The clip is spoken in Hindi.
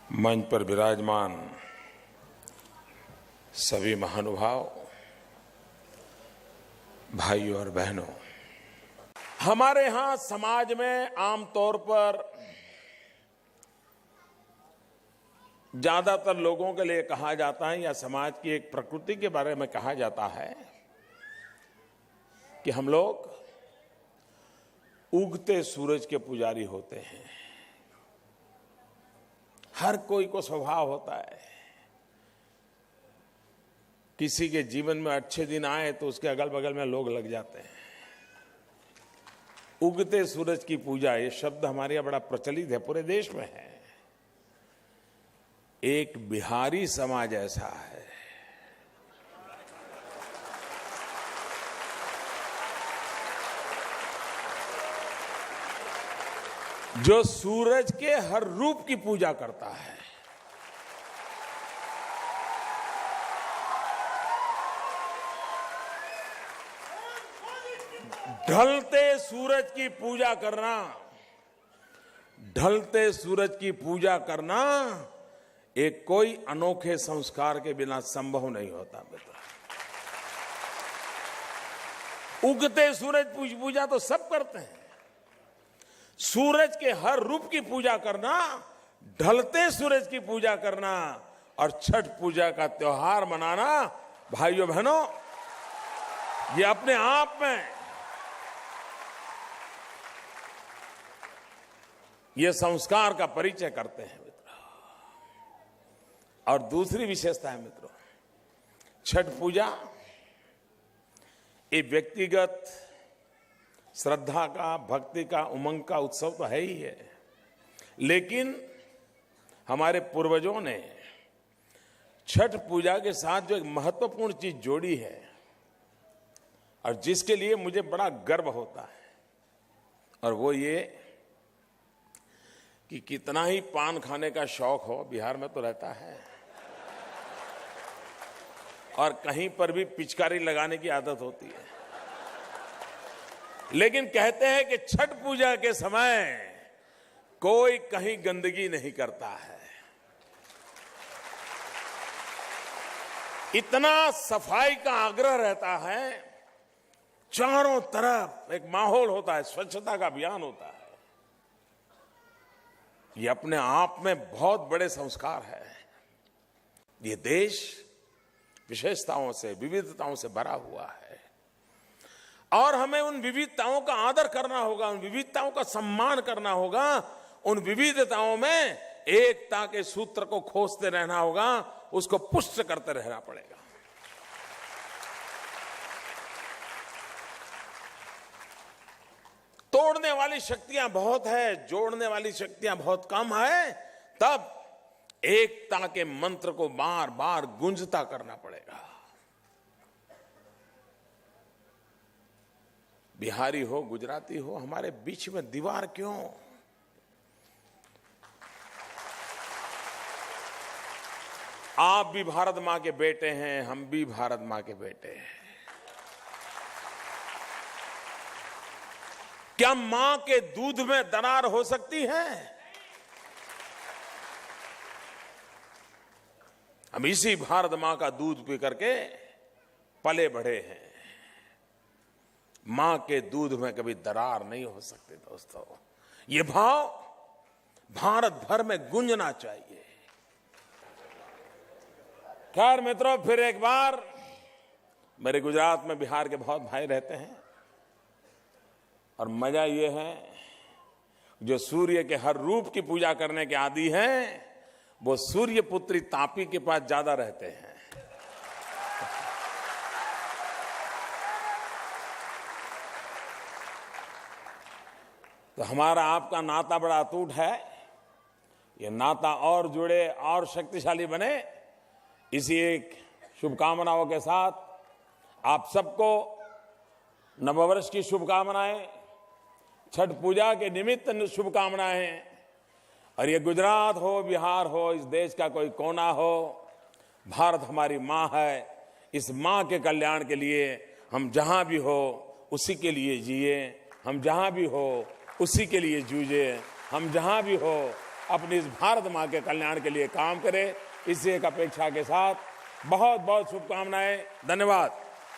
मंच पर विराजमान सभी महानुभाव, भाइयों और बहनों, हमारे यहाँ समाज में आमतौर पर ज्यादातर लोगों के लिए कहा जाता है या समाज की एक प्रकृति के बारे में कहा जाता है कि हम लोग उगते सूरज के पुजारी होते हैं। हर कोई को स्वभाव होता है, किसी के जीवन में अच्छे दिन आए तो उसके अगल बगल में लोग लग जाते हैं। उगते सूरज की पूजा, ये शब्द हमारे यहाँ बड़ा प्रचलित है, पूरे देश में है। एक बिहारी समाज ऐसा है जो सूरज के हर रूप की पूजा करता है। ढलते सूरज की पूजा करना, ढलते सूरज की पूजा करना एक कोई अनोखे संस्कार के बिना संभव नहीं होता बेटा। उगते सूरज पूजा तो सब करते हैं, सूरज के हर रूप की पूजा करना, ढलते सूरज की पूजा करना और छठ पूजा का त्योहार मनाना, भाइयों बहनों, ये अपने आप में ये संस्कार का परिचय करते हैं मित्रों। और दूसरी विशेषता है मित्रों, छठ पूजा ये व्यक्तिगत श्रद्धा का, भक्ति का, उमंग का उत्सव तो है ही है, लेकिन हमारे पूर्वजों ने छठ पूजा के साथ जो एक महत्वपूर्ण चीज जोड़ी है और जिसके लिए मुझे बड़ा गर्व होता है, और वो ये कि कितना ही पान खाने का शौक हो, बिहार में तो रहता है, और कहीं पर भी पिचकारी लगाने की आदत होती है, लेकिन कहते हैं कि छठ पूजा के समय कोई कहीं गंदगी नहीं करता है। इतना सफाई का आग्रह रहता है, चारों तरफ एक माहौल होता है, स्वच्छता का अभियान होता है। ये अपने आप में बहुत बड़े संस्कार है। ये देश विशेषताओं से, विविधताओं से भरा हुआ है और हमें उन विविधताओं का आदर करना होगा, उन विविधताओं का सम्मान करना होगा, उन विविधताओं में एकता के सूत्र को खोजते रहना होगा, उसको पुष्ट करते रहना पड़ेगा। तोड़ने वाली शक्तियां बहुत है, जोड़ने वाली शक्तियां बहुत कम है, तब एकता के मंत्र को बार बार गूंजता करना पड़ेगा। बिहारी हो, गुजराती हो, हमारे बीच में दीवार क्यों? आप भी भारत मां के बेटे हैं, हम भी भारत मां के बेटे हैं। क्या मां के दूध में दरार हो सकती है? हम इसी भारत मां का दूध पी करके पले बढ़े हैं। मां के दूध में कभी दरार नहीं हो सकती दोस्तों। ये भाव भारत भर में गूंजना चाहिए। खैर मित्रों, फिर एक बार मेरे गुजरात में बिहार के बहुत भाई रहते हैं और मजा ये है, जो सूर्य के हर रूप की पूजा करने के आदी हैं, वो सूर्य पुत्री तापी के पास ज्यादा रहते हैं। तो हमारा आपका नाता बड़ा अटूट है। ये नाता और जुड़े और शक्तिशाली बने, इसी एक शुभकामनाओं के साथ आप सबको नववर्ष की शुभकामनाएं, छठ पूजा के निमित्त शुभकामनाएं। और ये गुजरात हो, बिहार हो, इस देश का कोई कोना हो, भारत हमारी मां है। इस मां के कल्याण के लिए हम जहां भी हो उसी के लिए जिए, हम जहां भी हो उसी के लिए जूझे, हम जहां भी हो अपनी इस भारत मां के कल्याण के लिए काम करे, इसी एक अपेक्षा के साथ बहुत बहुत शुभकामनाएं। धन्यवाद।